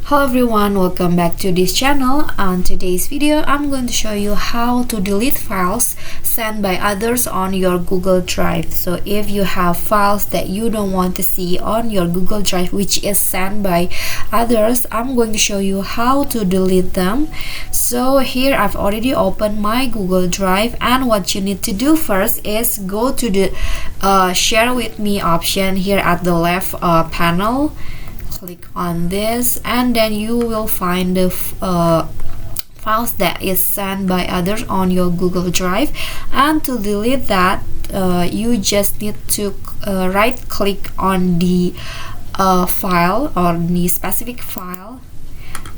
Hello everyone, welcome back to this channel. On today's video, I'm going to show you how to delete files sent by others on your Google Drive. So if you have files that you don't want to see on your Google Drive which is sent by others, I'm going to show you how to delete them. So here I've already opened my Google Drive, and what you need to do first is go to the share with me option here at the left panel. Click on this, and then you will find the files that is sent by others on your Google Drive. And to delete that, you just need to right click on the file or the specific file,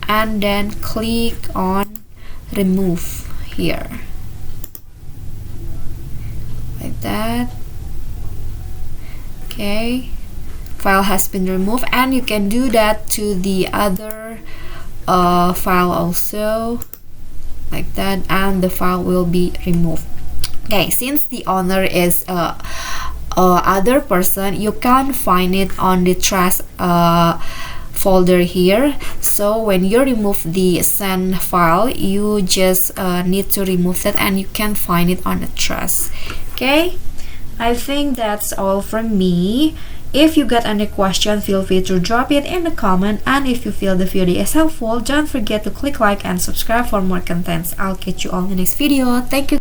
and then click on remove here, like that. Okay, file has been removed, and you can do that to the other file also, like that, and the file will be removed. Okay, since the owner is other person, you can't find it on the trash folder here. So when you remove the send file, you just need to remove that, and you can find it on the trash. Okay, I think that's all from me. If you got any question, feel free to drop it in the comment, and if you feel the video is helpful, don't forget to click like and subscribe for more contents. I'll catch you all in the next video. Thank you.